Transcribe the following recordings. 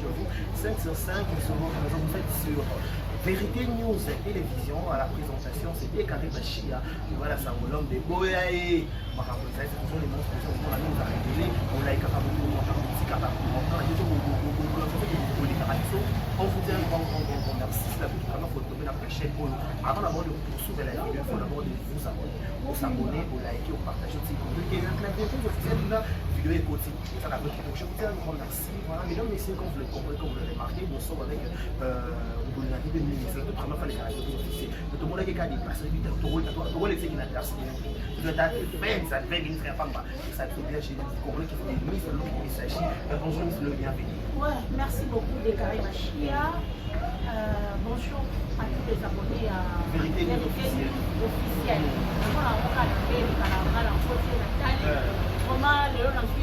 chez vous. 5 sur 5, nous sommes faits sur Vérité News Télévision. À la présentation, c'est Décaré Bachia. Voilà, ça vaut l'homme des Boyaé. Ce sont les monstres qui sont là, nous a révélé. On l'a capable de monter, on est capable de monter. On vous dit un grand merci. C'est la plus vraiment faut tomber dans la chaîne. Avant d'abord de poursuivre la vidéo, il faut d'abord de vous abonner. Vous s'abonner, vous liker, vous partager aussi. Vous cliquez dans la vidéo officielle de la vidéo est côté. Ça la donc je vous dis un grand merci. Voilà, mesdames, messieurs, comme vous le comprenez, comme vous l'avez remarqué, nous sommes avec Bolinavi de ministre. Tout vraiment les caractéristiques officielles. Tout le monde qui a déplacé, tout le monde qui a déplacé. Vous êtes à 20, ça fait une très femme. Ça fait bien chez vous. Comprenez qu'il faut des ministres, il s'agit. Bonjour, ministre, le bienvenu. Ouais, merci beaucoup Décaré Bachia. Bonjour à tous les abonnés à Vérité News officielle. Vraiment,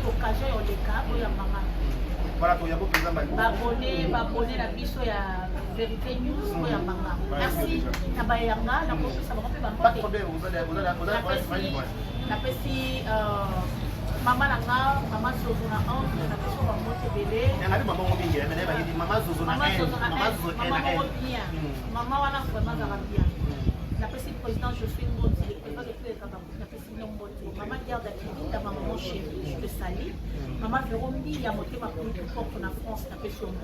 l'occasion de le voilà, pour y avoir plus abonné la biso ya Vérité News pour ya manga. Merci Nabayanga, na ko ça va pas de problème, vous allez la pesi Maman Nanga, Maman Zozona 1, na peso ba mote bébé. Maman Obinga, Maman Zozona 1, Maman Zozona 1. Maman wana vraiment ça va bien. La pesi président je suis une bonne président de tous les Cameroun. La pesi non bonne. Maman Diarra Dakini, ta maman chérie, je te salue. Maman Vérombi, il y a monté ma plus forte en France, na pesi on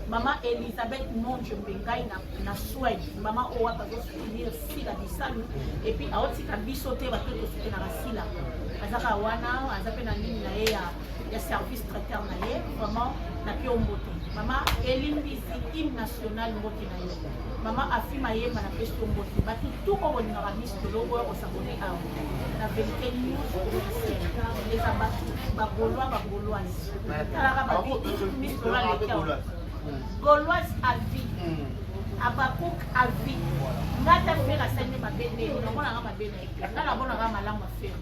Maman Elisabeth Monge Mbengai na Suède. Maman Owa va soutenir Sila Bissalu et puis a aussi ka bisoté va tout soutenir na Sila. Azaka wana azape na nini na ye ya service traiteur na ye vraiment na pio mbote. Maman Elimbisi hymne national mbote na ye. Maman afima ye na pesi mbote. Ba tout ko woni na miss de logo ko s'abonner à la Vérité News les abattus ba gauloise. Kala ba miss de la Gauloise à vie. Abakouk à vie. Ngata fait la scène ma bébé, non mon ma bébé. Là la bonne rama la ma fait.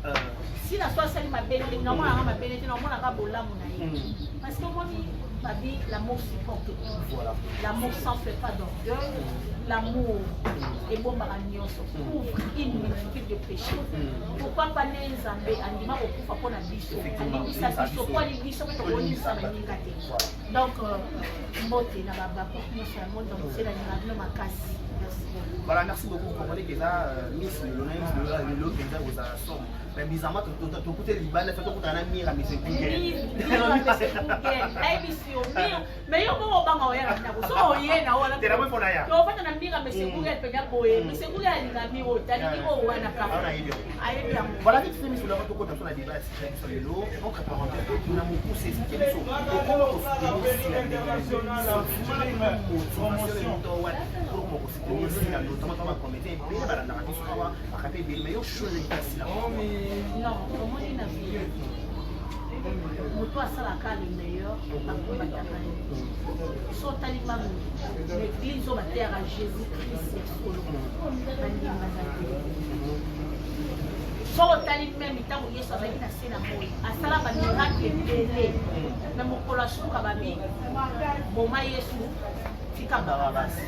Si la soit scène ma bébé, non mon ma bébé, non mon rama bola mon aïe. Parce que moi babi l'amour supporte tout. Voilà. L'amour s'en fait pas d'orgueil. L'amour est bon baranio couvre une multitude de péchés. Pourquoi pas les zambé anima au coup pour la biso. Anima ça biso quoi les biso que on dit ça maningate. Donc moté na baba pour nous faire monde donc c'est la nina ma casse. Voilà, merci beaucoup. Vous comprenez que là, Miss le lot que vous avez somme. Mais bizarrement, tout côté Liban, fait tout un ami à Miss Google. Mais yo mo ba ngawe ra na so ye na wala. Tera mo fona ya. Yo fata na mbinga Miss Google pe nya boye. Miss Google alinga mi wo tani ki wo wana ka. Ayi bien. Voilà, vite fait Miss le retour contre la débat sur le lot. On prépare un peu tout na mo pousser ce qui est so. Non, comment il n'a vu moto asalaka le meilleur bakobataka ye so otali bango l'église oyo bateyaka jésus christ ya solo bandimba na te so otali meme ntango yesu azalaki na se na moi asala bamiracle ebele me mokolo asuka babi boma yesu tika barabasi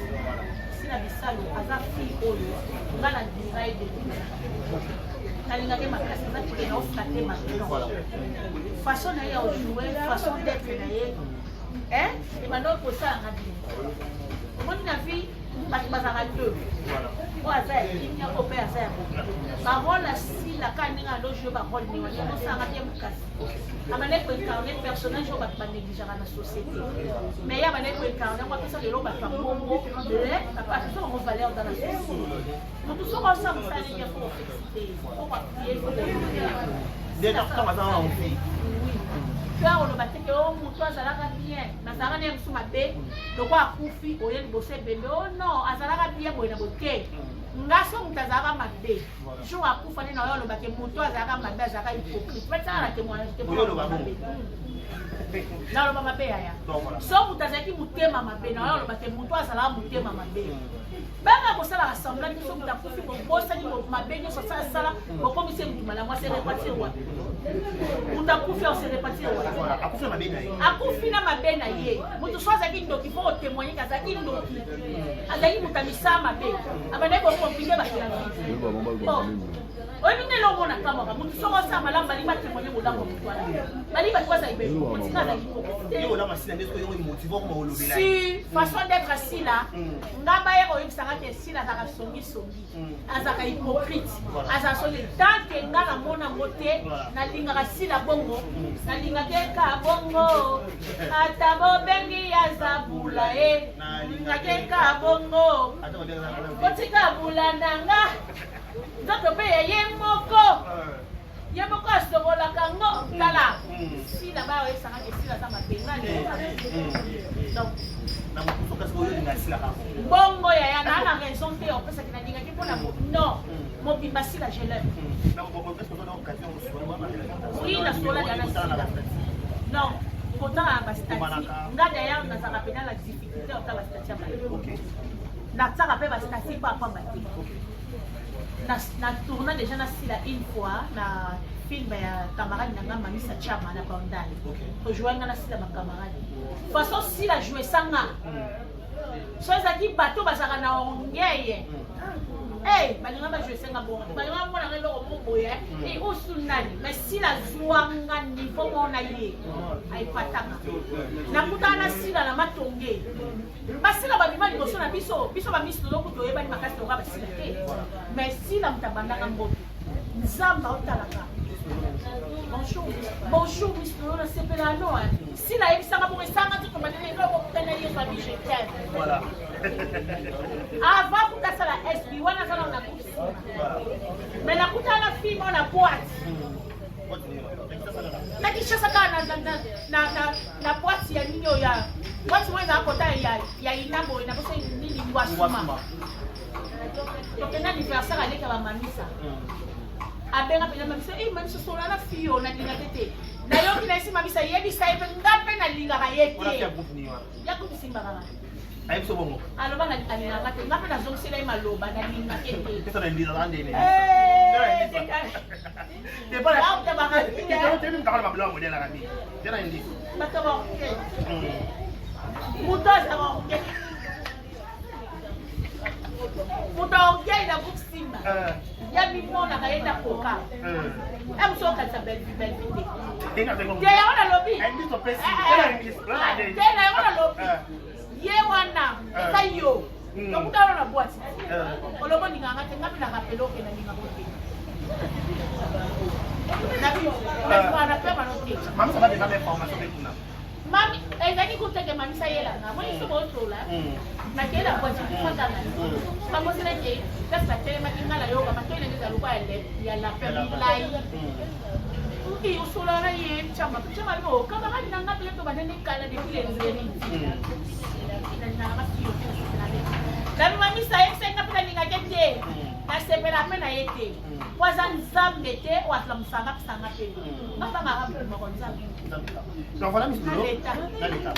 sina bisalo aza fille oyo nga na dirai de nalingaki makasi natikena oflate maintenant façon na ye ya ojouer façon d'être na ye ebanda okosalanga bien omoni na vie bato bazalaka deux oyo aza ya kimia oyo mpe aza ya barole asilaka ndenge alojue barole ne wani osalanga bien makasi abandai koincarne personnage oyo bato banegligeaka na société mais ye abandai koincarne yango apesa lelo bato ya mbongo apesa bango valeur dans la société motu soko osa mosala ndenge ya profexité mpe oloba teke o moto azalaka bien nazalaka ndenge mosu mabe loko akufi oye liboso ebembe o non azalaka bien boye na bote nga so moto azalaka mabe jour akufa nde na oyo olobake moto azalaka mabe azalaka hypocrite petaka na témoignage naloba mabe yaya so moto azalaki motema mabe na oyo olobake moto azalaka motema mabe banga kosala rassemblement so moto akufi bobosani mabe nyonso asala bokomisi motu malamu aserepatir wapi utakufi on se répartit voilà akufi na mabena ye akufi na mabena ye mutu so azaki ndoki fo témoigner kazaki ndoki azaki mutamisa mabe abane ko compliquer ba oyebi ndenge omona kamaka mutu soko osala malamu bali batémoigne bolango mutu wana bali bato baza ibe motinga azali si façon d'être sila nga baye koyebisanga ke sila azaka songisongi azaka hypocrite aza soli tanke nga namona ngo te nalingaka sila bongo nalingaka eka bongo ata bobengi aza bula e nalingaka eka bongo kotika bula nanga nzoto mpe ye moko asokolaka ngo tala sila bayo oyesanga ke sila aza mabenga bongo yaya naa na raison te opesaki nalingaki mpona non mobimba sila je l'aime oui nasolaka na sila non kotala na bastati nga dayar nazaka pena na difficulté otala bastati ya maye nataka mpe bastati mpo apamba te na tourna déjà na sila une fois na film ya camarade nanga Mamisa Chama na Bandali tojouanga na sila bakamarade façon sila jouer sanga so ezaki bato bazaka na ongeye balinga bajouer senga bongo balinga mona eloko moboye osunani mais sila zwanga niveau mona ye aipataka nakutana na sila na matonge basila babima liboso na biso bamisi loloko toyebani makasi toka basila te mais sila mutabandaka mboto nzamba otalaka bonjour Miss Lolo sepela no sila ebisanga bongo esanga tuko manene eloko kutana ye fa je t'aime voilà avant kukasala SB wana kana na kusi mais nakutana film na boîte na kishasa kana na boîte ya ninyo ya boîte moja akota ya inambo inakosa nini ngwasuma tokenda anniversaire aleka ba mamisa abenga pena mamisa mamisa sola na fio na linga tete na yoki na isi mamisa yebisa ibe ngape na linga ka yete ya kubisimba kama ayiso bongo aloba na alina ngate ngape na zongsela imaloba na linga tete pesa na ndira lande ne te bala auta ba ka te ni mtakala mabla modela kami tena ndi bato ba ke mutaza ba ke mutaongea na kusimba ya bimona kaenda koka amso kata belle tena ona lobi tena ona lobi ye wana kayo tokuta na boîte olobo ninganga te ngapi na kapeloke na ninga kote na biyo na pema no te mama sababu na formation de kuna mami ezaki kuteke mamisa yela na moi so botola na kela kwa chipata na mama sile ke kasa tema ingala yoga matole neza lukwa ya la family uki usula na ye chama limo kama hadi na ngapi leto banene kala de kile nzeni na masio na mamisa yese ngapela ningakete asepela mena yete kwaza nzambe te watla musanga pisanga pe ngapa ngaka mo konzambe donc voilà Miss Lolo dans l'état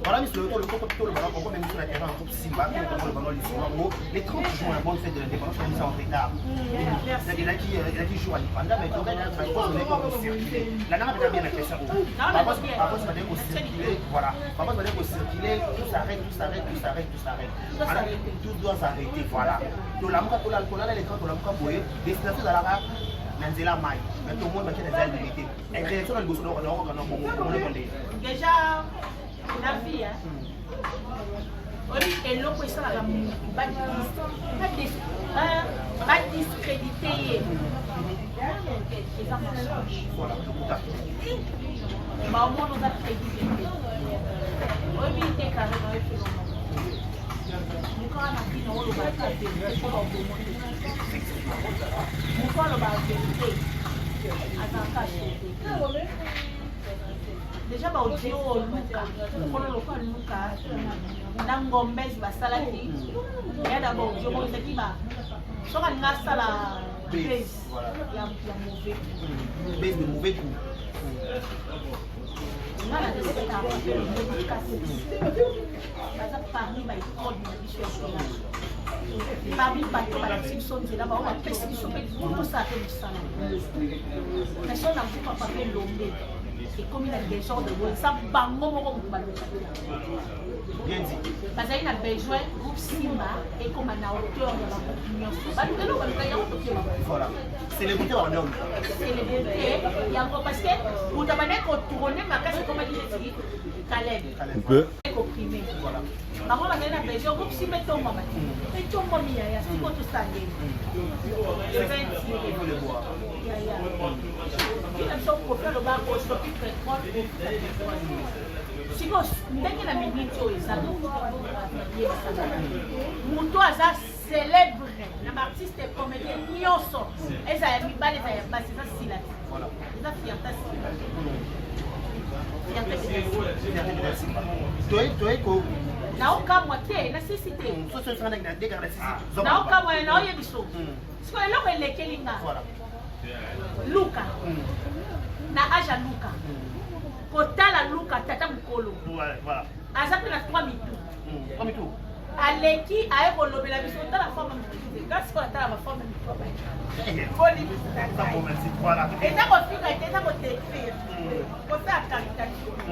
voilà Miss Lolo le coco plutôt le ballon encore même sur la terrain pour Simba le ballon l'histoire les 30 jours la bonne fête de l'indépendance on est en retard il a qui joue à l'indépendance mais donc là ça pose les coco circuler la nana bien la question papa ça va dire circuler voilà papa ça va dire circuler tout s'arrête tout doit s'arrêter voilà to la muka kola les quand on la muka boye destination la nanzela mai mais tout le monde va faire des habilités et réaction dans le boulot on déjà la vie oui et l'autre ça la pas discréditer voilà maman nous a crédité oui t'es carrément mukana kino olo ba kate ko ba bo mukana ba vérité azaka shete déjà ba audio luka kono lokwa luka na ngombezi basalaki ya da ba audio mo ezaki ba soka ngasala base. Voilà. Il y a mauvais coup. Base de mauvais coup. Là, la deuxième étape, c'est le médication. Parmi les codes de parmi les bateaux, les sont là, on a pris ce qui sont tout ça fait du sang. Mais si on a pas parlé de l'homme, et comme il a des genres de voix, ça va m'en Bien dit. parce qu'il a besoin de groupe Simba et comme à la hauteur de la opinion. Voilà. C'est les bouteilles en homme. C'est les bouteilles. Il y a encore parce que vous demandez qu'on tourne ma casse comme il dit Caleb. Opprimé. Voilà. Maman la gagne besoin groupe Simba ton maman. Et ton maman il y a c'est quoi tout ça le vin Il faut le boire. Il a besoin pour faire le bar au stop si vous ndenge na minute oyo ezali moto aza célèbre na baartiste comédien nyonso eza ya mibale eza ya basi eza sila eza fianta naokamwa te nasisi te naokamwa naoyebi so siko eloko elekeli nga luka na age ya luka kotala luka tata mokolo aza mpe na 3 mitu aleki aye kolobela biso otala forme motu kasi ko atala baforme eza kofika te eza kotekfire kofea caricature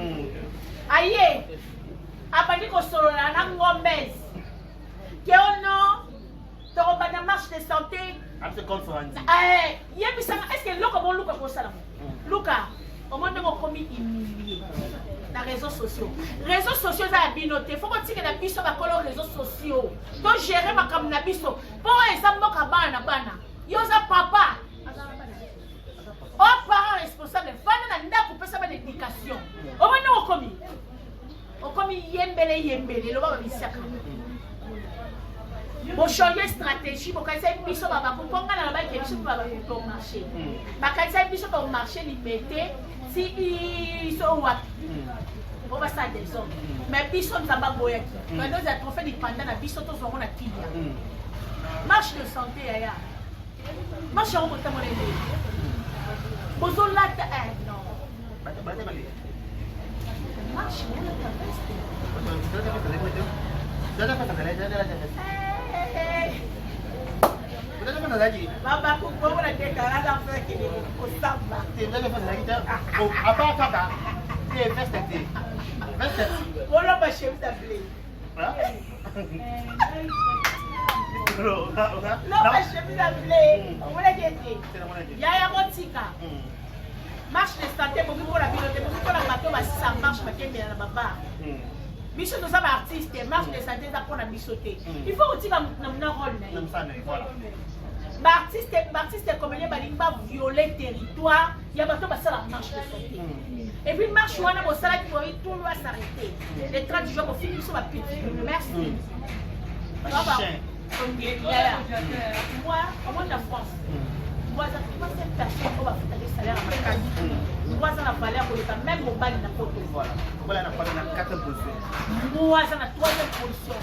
aye abandi kosolola na ngombes ke ono tokobanda marche de santé yebisanga est ce que eloko bon luka kosalamo luka au moins on commis humilié dans les réseaux sociaux. Les réseaux sociaux ça a binoté. Faut qu'on tire la biso ba kolo réseaux sociaux. Donc gérer ma comme na biso. Pour exemple moka bana bana. Yoza papa. Oh parents responsables. Fana na ndako pesa ba l'éducation. Au moins on commis. On commis yembele lo ba bisaka. Bon changer stratégie pour qu'elle biso ba ko ponga na ba ke biso ba ko marché. Ba ka biso ba marché limité. Si ils sont où on va ça des hommes mais biso nzamba boyaki mais nous avons fait des pendant na biso to zongo na kilia marche de santé aya marche au côté mon élève bozo lata non marche Baba kuko na dekara da feki ni kusamba. Tendele fa zaki ta. O apa kaka. Te veste. Veste. Wala ba chef d'appeler. Hein? Non ba chef d'appeler. Wala gete. Ya motika. Marche de santé pour la pilote pour la bateau ba ça marche ba kende na baba. Biso to ça artiste marche de santé ça pour la bisoter. Il faut aussi na rôle na. Voilà. Artiste comédien balimba violer territoire, il y a bateau ça la marche de santé. Et puis marche on a ça qui tout doit s'arrêter. Les trains du jour au film sur ma petite. Merci. Moi, au moins de la France. Moi, ça fait cette personne on va faire des salaires à ma case. Moi, ça n'a valeur pour le même mobile n'a pas de voilà. Voilà, on a pas la 4e position. Moi, ça n'a 3e position.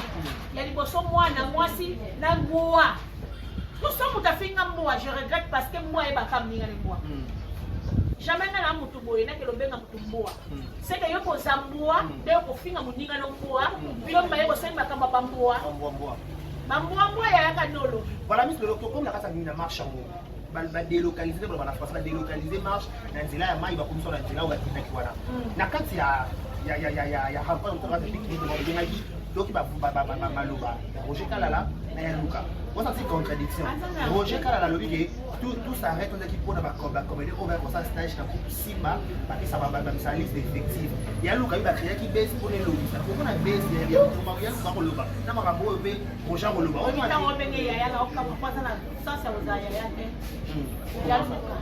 Il y a des personnes moi na moi si na moi. Tout ça, moi, je regrette parce que moi, je ne suis pas jamais na mutu boye na kelo benga mutu mboa c'est que yo ko zamboa de ko finga muninga no mboa bilo mbaye ko semba kama bamboa bamboa ya kanolo voilà miss le comme la kasa na marche en ba délocaliser ba na France ba délocaliser marche na nzela ya mai ba komisa na nzela wa kitaki wana na kati ya hapa on va piquer de ngaki donc ba maloba Roger Kalala na ya Luka on ça c'est contradiction Roger Kalala le dit tout s'arrête on a qui pour na ba comédie on va pour ça stage na groupe Simba parce que ça va sa liste d'effectifs ya Luka il va créer qui baisse pour les lobbies ça pour na baisse ya ba ko loba na makambo be Roger ko loba on ta on benga ya na okama kwa sana sasa uzaya yake ya Luka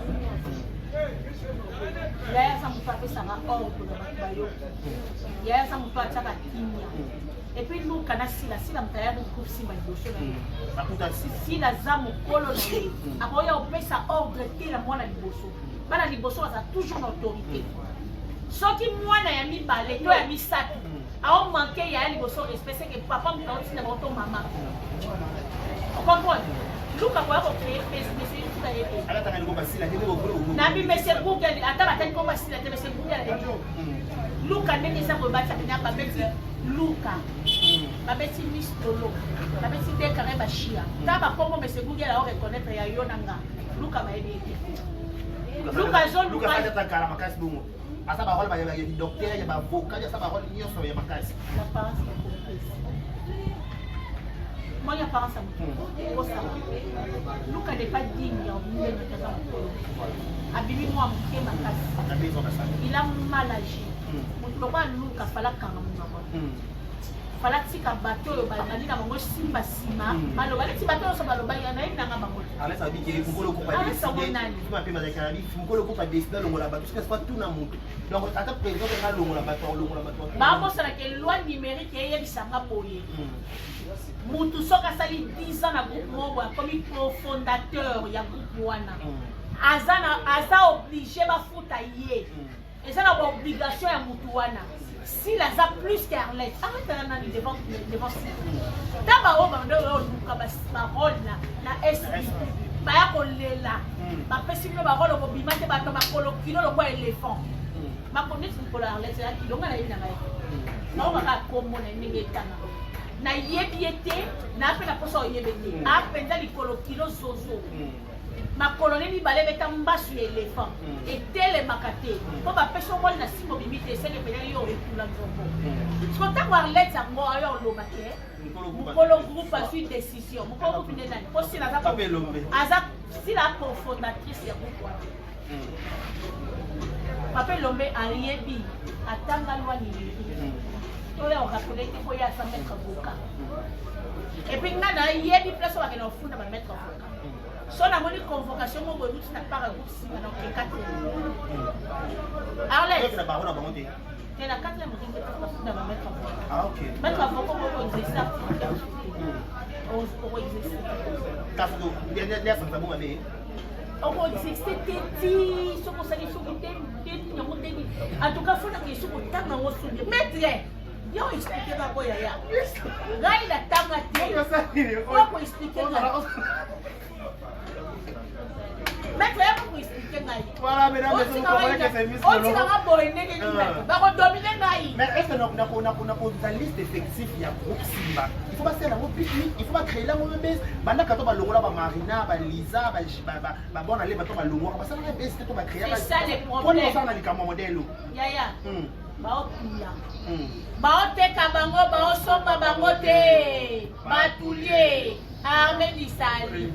ya sa mfape sana ordre na bayo ya sa mfape chaka kimia et puis nous kana sila mtaya de groupe Simba liboso na bakuta sila za mokolo na akoya opesa ordre te la mwana liboso bana liboso ça toujours l'autorité soki mwana ya mibale to ya misato ao manquer ya liboso respect c'est que papa mtauti na boto mama on comprend Luka kwa ko créer mais c'est bafuta yete alatanga ndiko basila tete bokolo nabi monsieur Google ata batani ko basila te monsieur Google luka ndenge eza kobata pena babeti luka babeti mistolo babeti dekare bashia ta bakombo monsieur Google ao reconnaître ya yo nanga luka bayebi luka zone luka ata kala makasi bongo asa ba rôle ba ya docteur ya ba avocat ya sa ba rôle nyonso ya makasi la parence moi ya parence au ça luka n'est pas digne en milieu de ta abimi moi muke makasi il a mal agi mutuloba luka fala kanga mungo fala tika bato yo bazali na bango simba sima maloba leti bato yo so baloba ya na ina nga bango ala sabi ke mukolo ko pa décider tuma pe mazaka bi mukolo ko pa décider longola bato parce que c'est pas tout na mutu donc ata président ka longola bato ba mo sala ke loi numérique ye bisanga boye mutu soka sali 10 ans na groupe mobo comme cofondateur ya groupe wana aza obligé ba futa ye eza na obligation ya mutu wana s'il a plus qu'Arlette, arrête d'aller devant d'abord on doit nous parole na esprit ba ya kolela ba pesi no ba rolo bo bimate ba to ba kolo kilo lo kwa éléphant ma connaître pour Arlette ya kilo ngana ina ngai na ba ka kombo na ninge tana na yebiete na pe na poso yebete a penza li kolo kilo zozo ma colonie balé beta mbasu éléphant et tele makate ko ba peso ko na simo bimite sele pele yo ekula nzombo so ta voir lettre ngo ayo lo make mukolo groupe a suite décision mukolo groupe nena ko sila za aza sila cofondatrice ya groupe Papa Lombe Ariebi atanga loi ni to le okakolete ko ya sa mettre avocat et puis ngana yebi place wa kena ofunda ba mettre avocat so na moni convocation mo bo luti na para groupe na ke 4 Arlette na ba na monter et la 4e motinga pas na ba mettre avocat ah OK mettre avocat mo ko exercer o exercer ta fudo dia sanza bo mane o exercer teti so ko sali so teti nyango teti en tout cas faut na ke so ko tanga ngo so maître yo expliquer ba ko ya gai la tanga te ko expliquer maître ya ko expliquer ngai voilà mesdames et messieurs que c'est miss on tira nga boy ndenge ni ba ko dominer ngai mais est-ce que na ko liste effectif ya groupe Simba il faut pas faire la pique-nique il faut pas créer la mauvaise banda ka to ba longola ba Marina ba Lisa ba bona le ba to ba longola ba ça na best to ba créer ba c'est ça le problème on ça na likamo modèle ya baopia baoteka bango baosomba bango te batulie arme lisali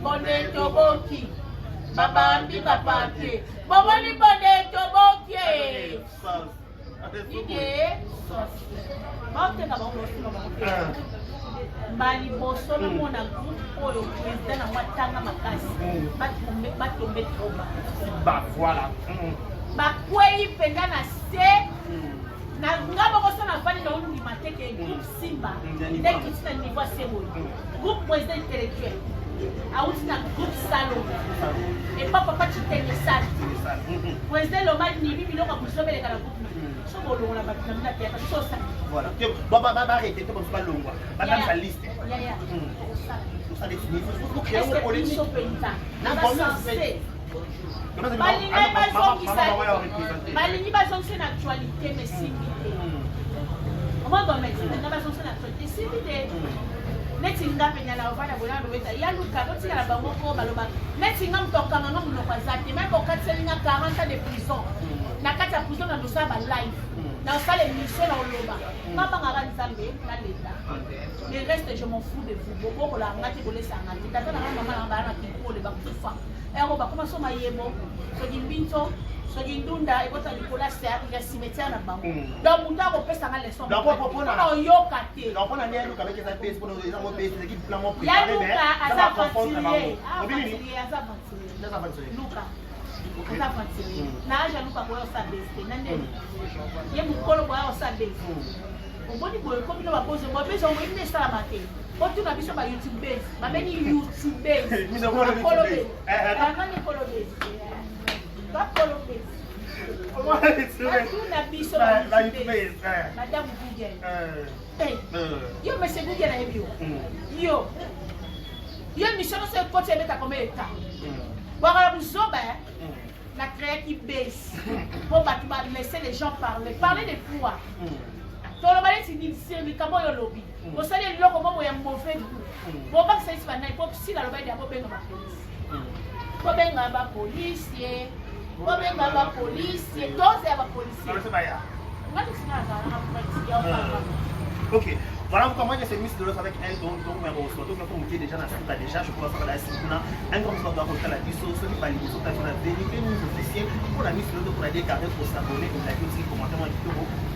bonde toboki babambi bapapie bomoni bonde toboki ide baoteka bango baosomba bango te mbali boso nomona groupe oyo président na mwatanga makasi batombe toba bah voilà bakwei penga na se na ngaba ko sana fani na uni mateke groupe Simba ndeki tsina niveau sebo groupe président intellectuel auti na groupe salon et papa chitenge sal président lo mal ni bibi lo ka kusobele kana groupe so bolonga na batina na teka so sa voilà ba arrêter to ba longwa ba dans sa liste ya ça définit faut créer une politique na ba sanse balingi bazongisa na actualité mais simbi te oma domestique na bazongisa na actualité simbi te neti nga penyala ovana bona lobeta ya luka botika na bango ko baloba neti nga mtokanga nga munoko azate même okatseli nga 40 ans de prison na kati ya prison na dosa ba live na osala émission na oloba mabangaka nzambe na leta le reste je m'en fous de vous bokola ngati kolesanga te tata na mama na bana kikole bakufa ero bakoma soma yebo soki mbinto soki ndunda ekota likola ya cimetière na bango donc mutu akopesa nga leson oyoka te ya luka aza ventilier aza ventilier na aja luka koya osa bese na ndeni ye mokolo koya osa bese oboni boye komi no bapoze mobese omoyini esalama te otuna biso ba YouTube base babeni YouTube base bakolo base nani kolo base bakolo base otuna biso ba YouTube base madame Google yo monsieur Google na ebio yo mission no se kote beta comme eta Voilà, vous avez la créée qui baisse. Pour laisser les gens parler. Parler de pouvoir. Tout le monde est initié, mais comment il y a lobby. Vous savez, il y a un mauvais goût. Pour pas que ça se fasse, il faut que si la lobby est un peu de la police. Il faut que la police, il faut que la police, il faut que la police. Ok. Voilà comment il y a ces mises de l'autre avec elle, donc mais on se retrouve comme on déjà dans ce cas déjà, je crois que la Sikouna, un grand soir doit refaire la disso, ceux qui parlent de la vérité, nous officiels, pour la mise de l'autre pour aller carrer pour s'abonner, pour la aussi commenter moi du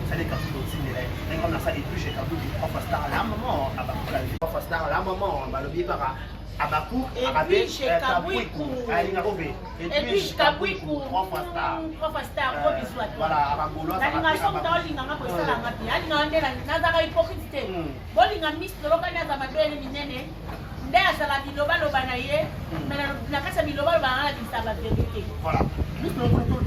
ça les cartes aussi, mais là, comme ça et puis j'ai carré du prof star là, maman, à Bakou, la prof star là, maman, on va le bien par à Bakou, à Bakou, et puis chez Kabouikou, prof star, gros bisous à toi. Voilà, à Bagolo, la lingason dans l'inganga pour ça la ngati, à l'inganga nazara hypocrite. Bon linga miss de l'okanya za mabele minene, nde azala biloba loba na ye, mais na kasa biloba loba na bisa ba vérité. Voilà. Juste le contrôle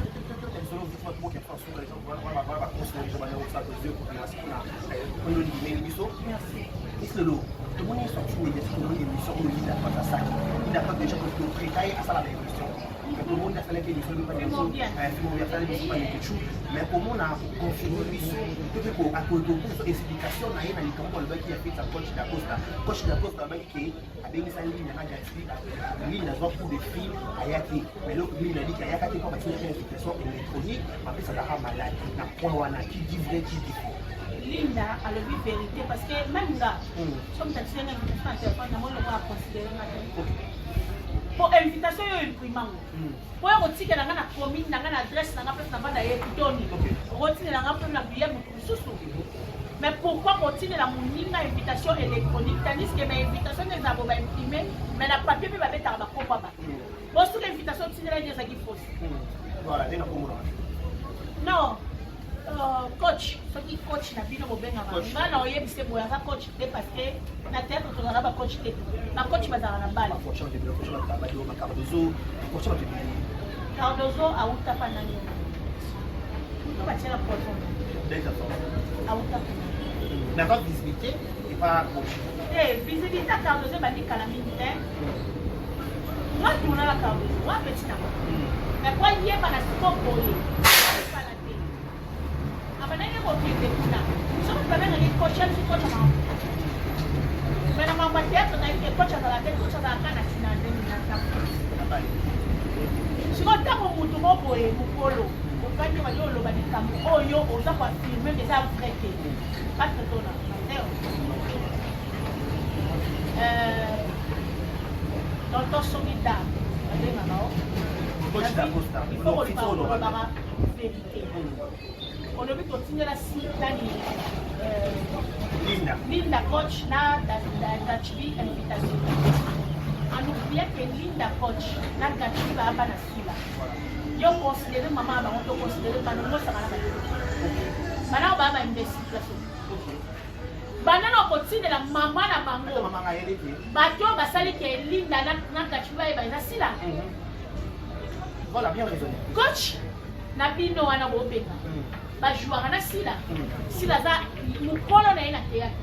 mais comment on a confirmé explication qui a fait sa coach d'Acosta. Coach d'Acosta qui a bien mis sa ligne à ligne à pour des films à Yaki. Mais l'autre lui il a dit qu'il y a Yaki comme une explication électronique. En fait, ça a malade. Il a point qui dit vrai, qui dit faux. Linda a le vérité parce que même là, comme tu as dit, on a considéré pour invitation imprimant. Pour retirer la commune, la adresse, la place la billet. Mais pourquoi retirer la invitation électronique tandis que mes invitations ne sont pas imprimées, mais la papier peut pas être à la copa. Bon, sur l'invitation, tu n'as pas dit fausse. Voilà, non. Coach, ce qui coach n'a pas de coach. Coach parce que la tête on a coach. La coach va dans la balle. Cardozo a outa panani. On va tirer la poisson. A outa. N'a pas visibilité et pas coach. Eh, visibilité à Cardozo va dire qu'à la militaire. Moi, on a la Cardozo. Moi, petit n'a pas. Mais quoi, il y a pas la sport pour lui. On a vu continuer la Linda coach na Gatsby invitation. On oublie que Linda coach na Gatsby va pas na sila. Yo considérer maman ba on considérer ba no ça na ba. Bana ba ba investir. Bana no continue la maman na bango. Bato ba sali que Linda na Gatsby ba na sila. Voilà, bien raisonné. Coach na bino wana bobenga. Ba joueur na sila. Sila za mukolo na ina théâtre.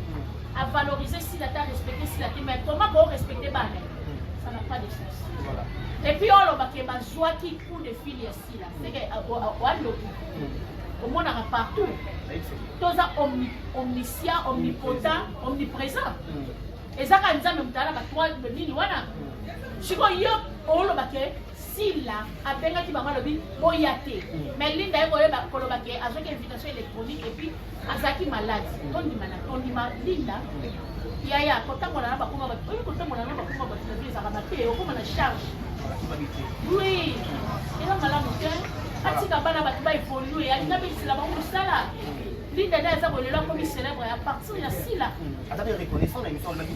À valoriser sila ta respecter sila mais comment pour respecter bana. Ça n'a pas de sens. Voilà. Et puis on va que ba joie qui coup de fil ya sila. C'est que walo. Au monde a partout. Toza omniscient, omnipotent, omniprésent. Et ça quand nzambe mutala ba toi de nini wana. Siko yo olo ba ke Sila a benga qui bango lobi boyate mais Linda eko ba koloba ke avec invitation électronique et puis azaki malade on dit Linda yaya kotambola na bakuma ba kotambola na bakuma ba tinabi za ba te okoma na charge oui ela malamu ke atika bana ba ba évoluer alina bi sila ba musala Linda na za bolelo comme célèbre à partir de Sila ata bien reconnaissant la émission de la vie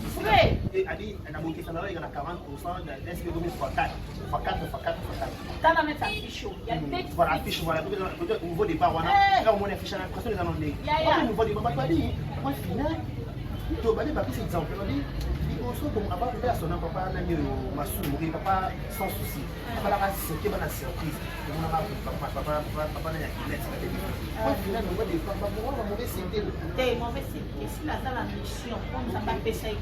et a dit na boki ça il y a 40% d'un cycle de fois 4 Quand on met sa fiche, il y a des voilà, fiche, voilà, au niveau des bars, là, on a affiché l'impression des annonces. Au niveau des bars, on a final. Tu vas aller par exemple, on dit, papa à son papa m'a souri, papa sans souci. Papa la race, c'est une surprise. Papa n'a rien mauvais signe. Si la mission, comme ça va passer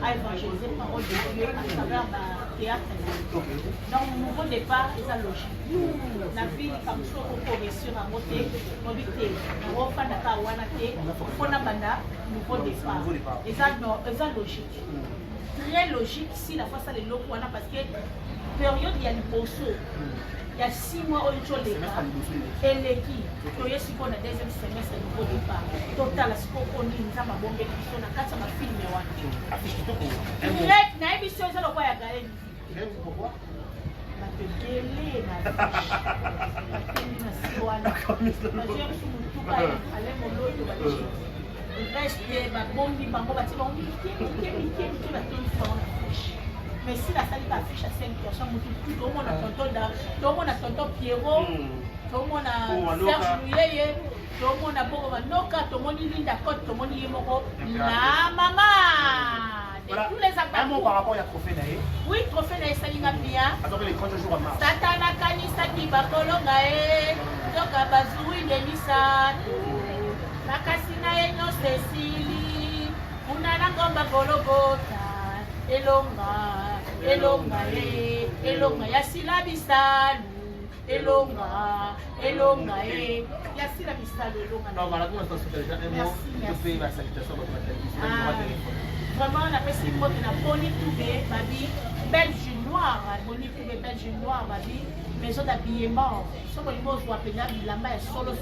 à évangéliser la parole de Dieu à travers le théâtre. Donc, au nouveau départ, c'est la logique. La vie, comme ça, on peut réussir à monter, on dit que on va faire la kawanate, on va faire nouveau départ. Et ça, logique. Très logique si la fois ça les locaux, parce que période il y a le bosso. Il y a 6 mois au Tcholé. Et l'équipe, il y a 6 mois dans le deuxième semestre, nouveau départ. Total, ce qu'on dit, nous avons bombé qui sont dans 4 films. Direct, na émission, ça le voit à gagner. Pourquoi? La gueule, la mais si la salle affiche à 5%, tout le monde a tonton Pierrot, tout le monde a Serge Mouyeye, tout le monde a Bogomanoka, tout le monde a Linda Côte, tout le monde a Yemoro. La maman! Voilà. Tous les un mot par rapport à Trophée Naé. Oui, Trophée Naé, ça y est bien. Attends, les 30 jours en mars. Satana Kanisaki Bakolongae, Toka Bazui Demisatu, Nakasina Enyo Cecily, Unana Gomba Gologota, Elonga, Yasila Bisalu, Elonga, Yasila Bisalu, Elonga. Non, voilà, comment est-ce que tu as un mot de payer la salutation de votre télévision. Vraiment, on a fait 6 mots de la Bonnie Toubé, ma vie, belge noire, Bonnie Toubé, belge noire, ma vie, maison d'habillement. Ce que nous avons appelé Bilamba est solo,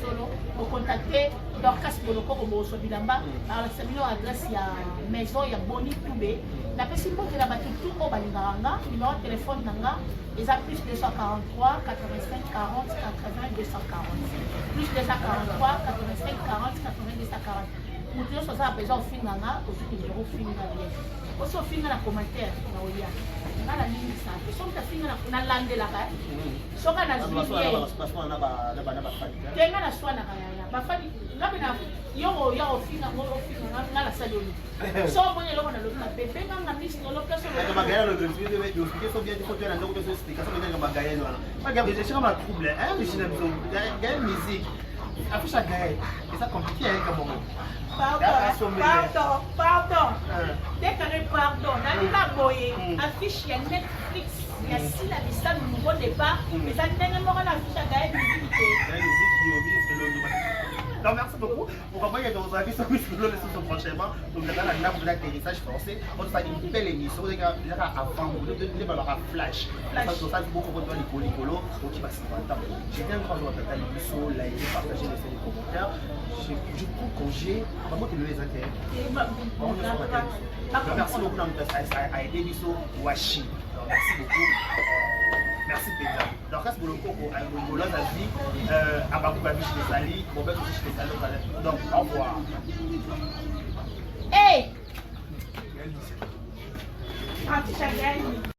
pour contacter Dorcas Boloko comme au Bilamba. Alors, c'est une adresse, il y a maison, il y a Bonnie Toubé. On a fait 6 mots de la tout au Balingaranga, numéro de téléphone Nanga, ils ont plus 243 85 40 80 240. Plus 243 85 40 80 240. Nous avons besoin de faire aussi au film na commentaire na oya na la ligne ça et son ta film na lande la ba so ka na zuiye na ba tenga na swana kaya ba fani ngabe na yo ya o film na la salle so bonye lo na lo na bebe na miss no lo kaso lo magaya lo gratuit de yo expliquer so bien de côté na ndoko so explication na magaya no na gabe je chama trouble hein je n'aime pas gagne musique affiche à gagne et ça compliqué hein comme moment. Pardon. Dès qu'on est pardon, on a boyé, affiche, il y a Netflix, il y a si la liste de nouveau départ, mais ça n'est pas affiche à Gaël Non, merci beaucoup. Pour moi, il y a dans un question qui le laisse prochainement. Donc, dans la nappe de l'atterrissage français, on fait une belle émission. Déjà, avant, vous devez avoir un flash. Parce que ça, c'est beaucoup de Nicolo, donc il va s'y voir. J'ai bien grand jour à l'émission, liker, partager, laisser des commentaires. Je prends congé, vraiment que le les intérêts. Merci beaucoup à aider l'émission Washi. Merci beaucoup. Merci Pédia. Donc, reste pour le coco, à la vie, à Babou Babi chez les Sali, mon bête aussi chez les Sali. Donc, au revoir. Hey! Anti-Chagrin.